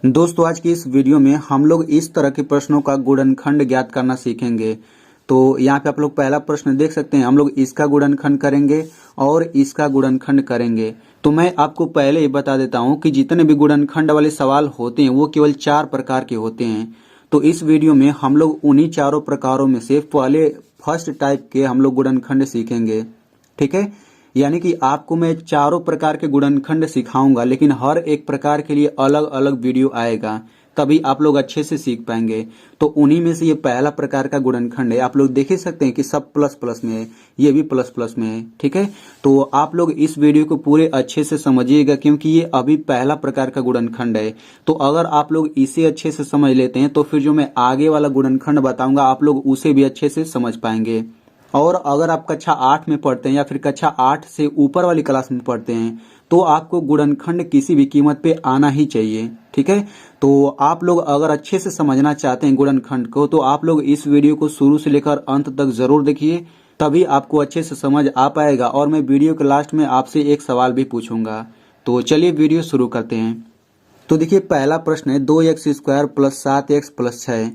दोस्तों आज की इस वीडियो में हम लोग इस तरह के प्रश्नों का गुणनखंड ज्ञात करना सीखेंगे। तो यहाँ पे आप लोग पहला प्रश्न देख सकते हैं, हम लोग इसका गुणनखंड करेंगे और इसका गुणनखंड करेंगे। तो मैं आपको पहले ही बता देता हूँ कि जितने भी गुणनखंड वाले सवाल होते हैं वो केवल 4 प्रकार के होते हैं। तो इस वीडियो में हम लोग उन्हीं चारों प्रकारों में से पहले फर्स्ट टाइप के हम लोग गुणनखंड सीखेंगे। ठीक है, यानी कि आपको मैं चारों प्रकार के गुणनखंड सिखाऊंगा, लेकिन हर एक प्रकार के लिए अलग अलग वीडियो आएगा, तभी आप लोग अच्छे से सीख पाएंगे। तो उन्हीं में से ये पहला प्रकार का गुणनखंड है। आप लोग देख ही सकते हैं कि सब प्लस प्लस में है, ये भी प्लस प्लस में है। ठीक है, तो आप लोग इस वीडियो को पूरे अच्छे से समझिएगा, क्योंकि ये अभी पहला प्रकार का गुणनखंड है। तो अगर आप लोग इसे अच्छे से समझ लेते हैं तो फिर जो मैं आगे वाला गुणनखंड बताऊंगा आप लोग उसे भी अच्छे से समझ पाएंगे। और अगर आप कक्षा 8 में पढ़ते हैं या फिर कक्षा 8 से ऊपर वाली क्लास में पढ़ते हैं तो आपको गुणनखंड किसी भी कीमत पे आना ही चाहिए। ठीक है, तो आप लोग अगर अच्छे से समझना चाहते हैं गुणनखंड को तो आप लोग इस वीडियो को शुरू से लेकर अंत तक जरूर देखिए, तभी आपको अच्छे से समझ आ पाएगा। और मैं वीडियो के लास्ट में आपसे एक सवाल भी पूछूंगा। तो चलिए वीडियो शुरू करते हैं। तो देखिए पहला प्रश्न है 2x² प्लस 7x प्लस 6।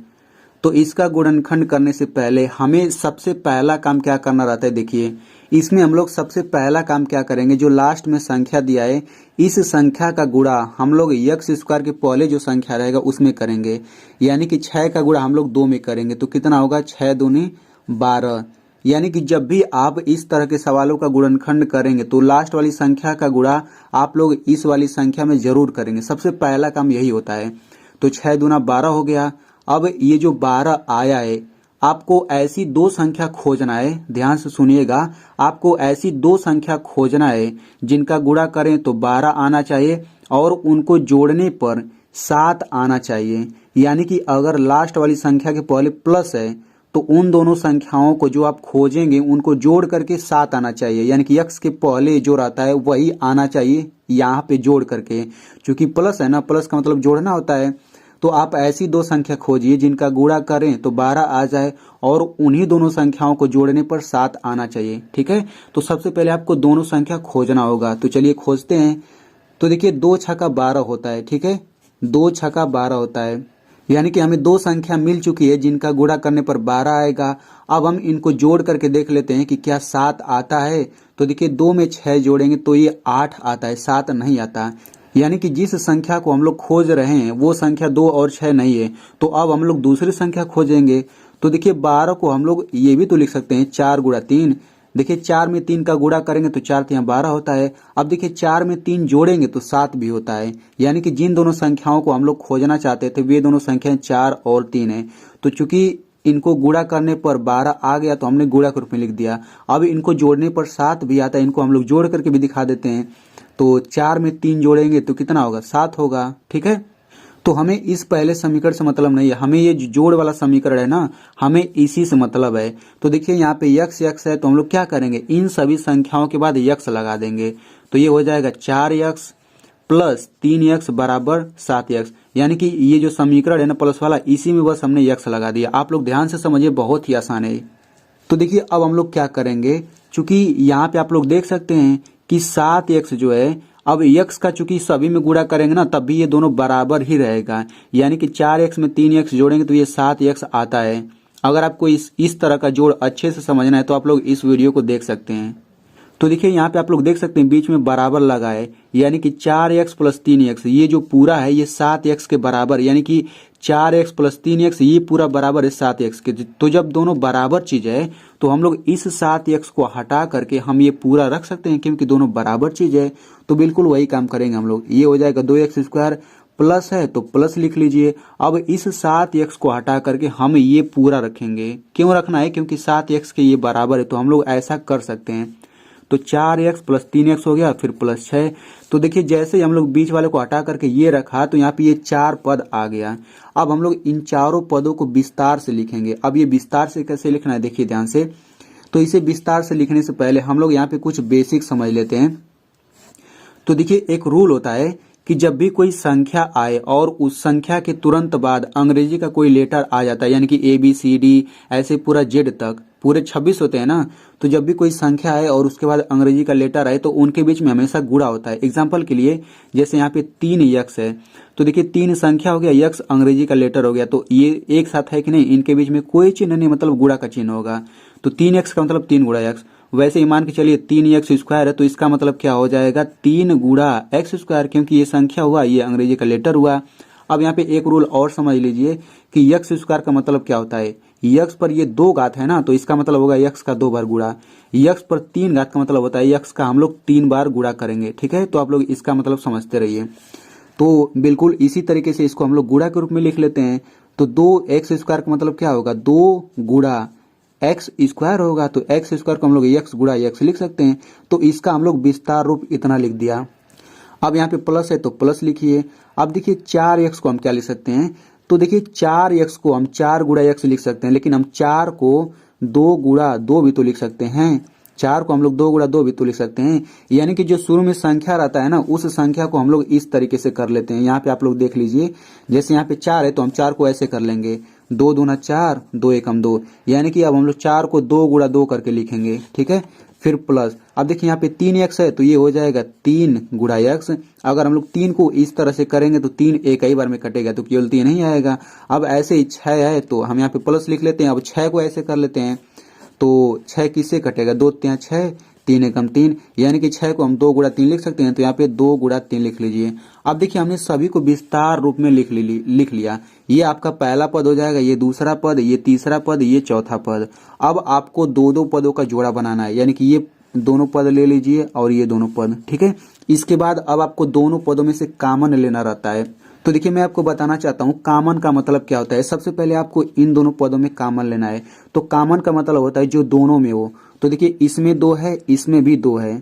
तो इसका गुणनखंड करने से पहले हमें सबसे पहला काम क्या करना रहता है। देखिए इसमें हम लोग सबसे पहला काम क्या करेंगे, जो लास्ट में संख्या दिया है इस संख्या का गुणा हम लोग x² के पहले जो संख्या रहेगा उसमें करेंगे। यानी कि 6 का गुणा हम लोग 2 में करेंगे तो कितना होगा, 6 दूनी 12। यानी कि जब भी आप इस तरह के सवालों का गुणनखंड करेंगे तो लास्ट वाली संख्या का गुणा आप लोग इस वाली संख्या में जरूर करेंगे। सबसे पहला काम यही होता है। तो 6 दूना 12 हो गया। अब ये जो 12 आया है, आपको ऐसी दो संख्या खोजना है, ध्यान से सुनिएगा। आपको ऐसी दो संख्या खोजना है जिनका गुणा करें तो 12 आना चाहिए और उनको जोड़ने पर 7 आना चाहिए। यानी कि अगर लास्ट वाली संख्या के पहले प्लस है तो उन दोनों संख्याओं को जो आप खोजेंगे उनको जोड़ करके 7 आना चाहिए। यानी कि x के पहले जो रहता है वही आना चाहिए यहाँ पे जोड़ करके, क्योंकि प्लस है ना, प्लस का मतलब जोड़ना होता है। तो आप ऐसी दो संख्या खोजिए जिनका गुणा करें तो 12 आ जाए और उन्हीं दोनों संख्याओं को जोड़ने पर 7 आना चाहिए। ठीक है, तो सबसे पहले आपको दोनों संख्या खोजना होगा। तो चलिए खोजते हैं। तो देखिए 2 छक्का 12 होता है। ठीक है, 2 छक्का 12 होता है, यानी कि हमें दो संख्या मिल चुकी है जिनका गुणा करने पर 12 आएगा। अब हम इनको जोड़ करके देख लेते हैं कि क्या 7 आता है। तो देखिए 2 में 6 जोड़ेंगे तो ये 8 आता है, 7 नहीं आता। यानी कि जिस संख्या को हम लोग खोज रहे हैं वो संख्या 2 और 6 नहीं है। तो अब हम लोग दूसरी संख्या खोजेंगे। तो देखिए 12 को हम लोग ये भी तो लिख सकते हैं 4 गुणा 3। देखिए 4 में 3 का गुणा करेंगे तो 4 3 12 होता है। अब देखिए 4 में 3 जोड़ेंगे तो 7 भी होता है। यानी कि जिन दोनों संख्याओं को हम लोग खोजना चाहते थे वे दोनों संख्याएं 4 और 3 है। तो चूंकि इनको गुणा करने पर 12 आ गया तो हमने गुणा के रूप में लिख दिया। अब इनको जोड़ने पर 7 भी आता है, इनको हम लोग जोड़ करके भी दिखा देते हैं। तो 4 में 3 जोड़ेंगे तो कितना होगा, 7 होगा। ठीक है, तो हमें इस पहले समीकरण से मतलब नहीं है, हमें ये जोड़ वाला समीकरण है ना, हमें इसी से मतलब है। तो देखिए यहाँ पे x है तो हम लोग क्या करेंगे, इन सभी संख्याओं के बाद x लगा देंगे। तो ये हो जाएगा 4x प्लस 3x बराबर 7x। यानी कि ये जो समीकरण है ना प्लस वाला, इसी में बस हमने x लगा दिया। आप लोग ध्यान से समझिए, बहुत ही आसान है। तो देखिए अब हम लोग क्या करेंगे, चूंकि यहाँ पे आप लोग देख सकते हैं कि 7x जो है, अब x का चूंकि सभी में गुणा करेंगे ना तब भी ये दोनों बराबर ही रहेगा। यानी कि 4x में 3x जोड़ेंगे तो ये 7x आता है। अगर आपको इस तरह का जोड़ अच्छे से समझना है तो आप लोग इस वीडियो को देख सकते हैं। तो देखिए यहाँ पे आप लोग देख सकते हैं बीच में बराबर लगा है, यानी कि 4x प्लस 3x ये जो पूरा है ये 7x के बराबर, यानी कि 4x प्लस 3x ये पूरा बराबर है 7x के। तो जब दोनों बराबर चीज है तो हम लोग इस 7x को हटा करके हम ये पूरा रख सकते हैं, क्योंकि दोनों बराबर चीज है। तो बिल्कुल वही काम करेंगे हम लोग। ये हो जाएगा 2x² प्लस है तो प्लस लिख लीजिए। अब इस 7x को हटा करके हम ये पूरा रखेंगे। क्यों रखना है, क्योंकि 7x के ये बराबर है, तो हम लोग ऐसा कर सकते हैं। तो 4x प्लस 3x हो गया, फिर प्लस 6। तो देखिए जैसे ही हम लोग बीच वाले को हटा करके ये रखा तो यहाँ पे ये 4 पद आ गया। अब हम लोग इन चारों पदों को विस्तार से लिखेंगे। अब ये विस्तार से कैसे लिखना है देखिए ध्यान से। तो इसे विस्तार से लिखने से पहले हम लोग यहाँ पे कुछ बेसिक समझ लेते हैं। तो देखिए एक रूल होता है कि जब भी कोई संख्या आए और उस संख्या के तुरंत बाद अंग्रेजी का कोई लेटर आ जाता है, यानी कि ABCD ऐसे पूरा Z तक, पूरे 26 होते हैं ना, तो जब भी कोई संख्या आए और उसके बाद अंग्रेजी का लेटर आए तो उनके बीच में हमेशा गुणा होता है। एग्जाम्पल के लिए जैसे यहाँ पे 3 यक्स है, तो देखिए 3 संख्या हो गया, यक्स अंग्रेजी का लेटर हो गया, तो ये एक साथ है कि नहीं, इनके बीच में कोई चिन्ह नहीं, मतलब गुणा का चिन्ह होगा। तो 3 एक्स का मतलब 3 गुणा एक्स। वैसे ही मान के चलिए 3 एक्स स्क्वायर है, तो इसका मतलब क्या हो जाएगा, 3 गुणा एक्स स्क्वायर, क्योंकि ये संख्या हुआ, ये अंग्रेजी का लेटर हुआ। अब यहाँ पे एक रूल और समझ लीजिए कि यक्स स्क्वायर का मतलब क्या होता है, यक्स पर ये 2 घात है ना, तो इसका मतलब होगा यक्स का 2 बार गुणा। यक्स पर 3 घात का मतलब होता है यक्स का हम लोग 3 बार गुणा करेंगे। ठीक है, तो आप लोग इसका मतलब समझते रहिए। तो बिल्कुल इसी तरीके से इसको हम लोग गुणा के रूप में लिख लेते हैं। तो 2 एक्स स्क्वायर का मतलब क्या होगा, 2 गुणा एक्स स्क्वायर होगा, तो एक्स स्क्वायर को हम लोग एक्स गुणा एक्स लिख सकते हैं। तो इसका हम लोग विस्तार रूप इतना लिख दिया। अब यहाँ पे प्लस है तो प्लस लिखिए। अब देखिए 4 एक्स को हम क्या लिख सकते हैं, तो देखिए 4 एक्स को हम 4 गुणा एक्स लिख सकते हैं, लेकिन हम 4 को 2 गुणा 2 भी तो लिख सकते हैं। 4 को हम लोग 2 गुणा 2 भी तो लिख सकते हैं। यानी कि जो शुरू में संख्या रहता है ना, उस संख्या को हम लोग इस तरीके से कर लेते हैं। यहाँ पे आप लोग देख लीजिए, जैसे यहाँ पे 4 है तो हम 4 को ऐसे कर लेंगे, 2 दूना 4, 2 एकम 2, यानी कि अब हम लोग 4 को 2 गुणा 2 करके लिखेंगे। ठीक है, फिर प्लस। अब देखिए यहाँ पे 3 एक्स है तो ये हो जाएगा 3 गुणा एक्स। अगर हम लोग 3 को इस तरह से करेंगे तो 3 एक ही बार में कटेगा, तो केवल 3 नहीं आएगा। अब ऐसे ही 6 है तो हम यहाँ पे प्लस लिख लेते हैं। अब 6 को ऐसे कर लेते हैं, तो 6 किससे कटेगा, 2 3 6, 3 एकम 3, यानी कि 6 को हम 2 गुणा 3 लिख सकते हैं। तो यहाँ पे 2 गुणा 3 लिख लीजिए। अब देखिए हमने सभी को विस्तार रूप में लिख लिया। ये आपका पहला पद हो जाएगा, ये दूसरा पद, ये तीसरा पद, ये चौथा पद। अब आपको 2-2 पदों का जोड़ा बनाना है, यानी कि ये दोनों पद ले लीजिए और ये दोनों पद। ठीक है, इसके बाद अब आपको दोनों पदों में से कॉमन लेना रहता है। तो देखिए मैं आपको बताना चाहता हूँ कॉमन का मतलब क्या होता है। सबसे पहले आपको इन दोनों पदों में कॉमन लेना है। तो कॉमन का मतलब होता है जो दोनों में हो। तो देखिए इसमें 2 है, इसमें भी 2 है,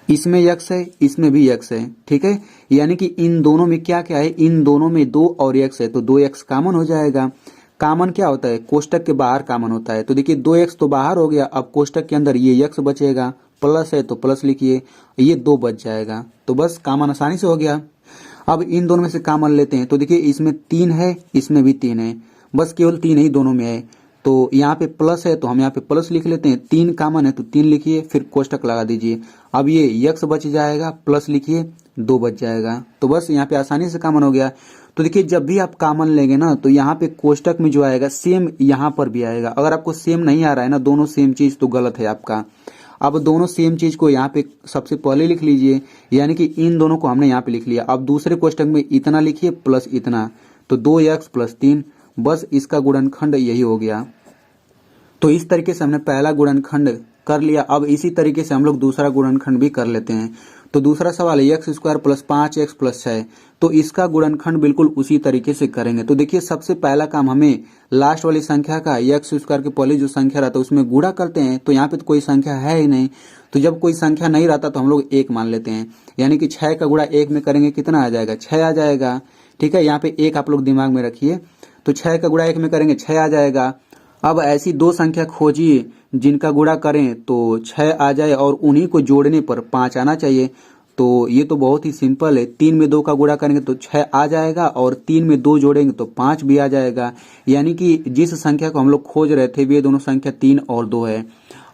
इसमें यक्स है, इसमें भी यक्स है। ठीक है, यानी कि इन दोनों में क्या क्या है, इन दोनों में 2 और यक्स है, तो 2 एक्स कॉमन हो जाएगा। कॉमन क्या होता है, कोष्टक के बाहर कॉमन होता है। तो देखिए 2 एक्स तो बाहर हो गया, अब कोष्टक के अंदर ये यक्स बचेगा, प्लस है तो प्लस लिखिए, ये 2 बच जाएगा। तो बस कॉमन आसानी से हो गया। अब इन दोनों में से कॉमन लेते हैं, तो देखिए इसमें 3 है, इसमें भी 3 है, बस केवल 3 ही दोनों में है। तो यहाँ पे प्लस है तो हम यहाँ पे प्लस लिख लेते हैं, 3 कॉमन है तो 3 लिखिए, फिर कोष्टक लगा दीजिए। अब ये यक्स बच जाएगा, प्लस लिखिए, 2 बच जाएगा। तो बस यहाँ पे आसानी से कॉमन हो गया। तो देखिए जब भी आप कॉमन लेंगे ना, तो यहाँ पे कोष्टक में जो आएगा सेम यहाँ पर भी आएगा। अगर आपको सेम नहीं आ रहा है ना, दोनों सेम चीज, तो गलत है आपका। अब दोनों सेम चीज को यहाँ पे सबसे पहले लिख लीजिए, यानी कि इन दोनों को हमने यहाँ पे लिख लिया। अब दूसरे कोष्टक में इतना लिखिए प्लस इतना, तो 2x प्लस 3, बस इसका गुणनखंड यही हो गया। तो इस तरीके से हमने पहला गुणनखंड कर लिया। अब इसी तरीके से हम लोग दूसरा गुणनखंड भी कर लेते हैं। तो दूसरा सवाल है x square plus 5x plus 6, तो इसका गुणनखंड बिल्कुल उसी तरीके से करेंगे। तो देखिए सबसे पहला काम हमें लास्ट वाली संख्या का एक्स स्क्वायर के पहले जो संख्या रहता है उसमें गुणा करते हैं। तो यहाँ पे तो कोई संख्या है ही नहीं, तो जब कोई संख्या नहीं रहता तो हम लोग 1 मान लेते हैं, यानी कि 6 का गुणा 1 में करेंगे कितना आ जाएगा, 6 आ जाएगा। ठीक है, यहाँ पे 1 आप लोग दिमाग में रखिए। तो 6 का गुणा 1 में करेंगे 6 आ जाएगा। अब ऐसी 2 संख्या खोजिए जिनका गुणा करें तो 6 आ जाए और उन्हीं को जोड़ने पर 5 आना चाहिए। तो ये तो बहुत ही सिंपल है, 3 में 2 का गुणा करेंगे तो 6 आ जाएगा और 3 में 2 जोड़ेंगे तो 5 भी आ जाएगा। यानी कि जिस संख्या को हम लोग खोज रहे थे वे दोनों संख्या 3 और 2 है।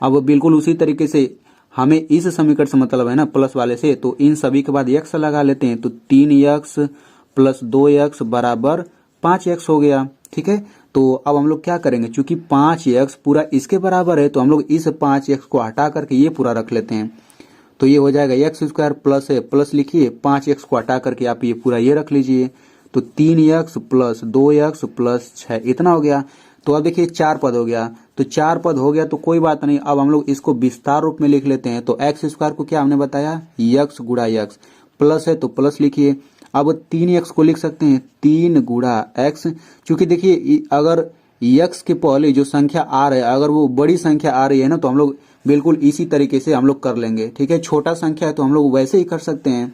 अब बिल्कुल उसी तरीके से हमें इस समीकरण से मतलब है ना प्लस वाले से, तो इन सभी के बाद x लगा लेते हैं। तो 3x प्लस 2x बराबर 5x हो गया। ठीक है, तो अब हम लोग क्या करेंगे, चूंकि 5x पूरा इसके बराबर है तो हम लोग इस 5x को हटा करके ये पूरा रख लेते हैं। तो ये हो जाएगा एक्स स्क्वायर प्लस है, प्लस लिखिए, 5x को हटा करके आप ये पूरा ये रख लीजिए। तो 3x प्लस 2x प्लस 6 इतना हो गया। तो अब देखिए 4 पद हो गया। तो 4 पद हो गया तो कोई बात नहीं, अब हम लोग इसको विस्तार रूप में लिख लेते हैं। तो एक्स स्क्वायर को क्या हमने बताया, यक्स गुणा यक्स, प्लस है तो प्लस लिखिए। अब 3x को लिख सकते हैं 3 गुणा एक्स, क्योंकि देखिए अगर यक्स के पहले जो संख्या आ रहा है अगर वो बड़ी संख्या आ रही है ना, तो हम लोग बिल्कुल इसी तरीके से हम लोग कर लेंगे। ठीक है, छोटा संख्या है तो हम लोग वैसे ही कर सकते हैं,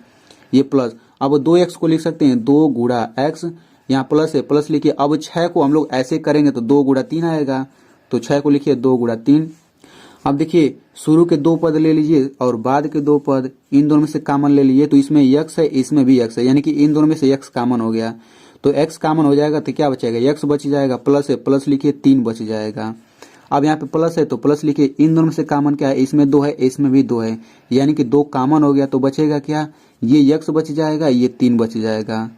ये प्लस। अब 2x को लिख सकते हैं 2 गुणा एक्स, यहाँ प्लस है प्लस लिखिए। अब 6 को हम लोग ऐसे करेंगे तो 2 गुणा 3 आएगा, तो 6 को लिखिए 2 गुणा 3। अब देखिए शुरू के 2 पद ले लीजिए और बाद के 2 पद, इन दोनों में से कॉमन ले लीजिए। तो इसमें x है, इसमें भी x है, यानी कि इन दोनों में से x कॉमन हो गया। तो x कॉमन हो जाएगा तो क्या बचेगा, x बच जाएगा, प्लस है प्लस लिखिए 3 बच जाएगा। अब यहाँ पे प्लस है तो प्लस लिखिए, इन दोनों में से कॉमन क्या है, इसमें 2 है, इसमें भी 2 है, यानी कि 2 कॉमन हो गया तो बचेगा क्या, ये x बच जाएगा, ये 3 बच जाएगा।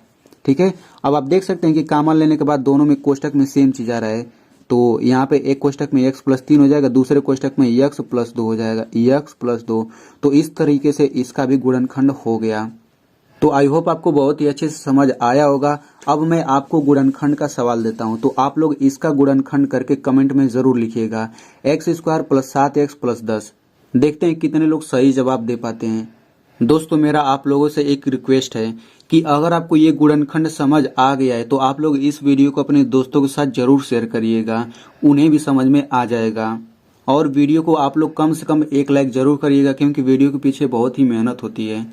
ठीक है, अब आप देख सकते हैं कि कॉमन लेने के बाद दोनों में कोष्टक में सेम चीज आ रहा है, तो यहाँ पे एक कोष्टक में x + 3 हो जाएगा, दूसरे कोष्टक में x + 2 हो जाएगा, x + 2। तो इस तरीके से इसका भी गुणनखंड हो गया। तो आई होप आपको बहुत ही अच्छे से समझ आया होगा। अब मैं आपको गुणनखंड का सवाल देता हूं, तो आप लोग इसका गुणनखंड करके कमेंट में जरूर लिखिएगा, x² + 7x + 10। देखते हैं कितने लोग सही जवाब दे पाते हैं। दोस्तों मेरा आप लोगों से एक रिक्वेस्ट है कि अगर आपको ये गुणनखंड समझ आ गया है तो आप लोग इस वीडियो को अपने दोस्तों के साथ जरूर शेयर करिएगा, उन्हें भी समझ में आ जाएगा। और वीडियो को आप लोग कम से कम 1 लाइक जरूर करिएगा, क्योंकि वीडियो के पीछे बहुत ही मेहनत होती है।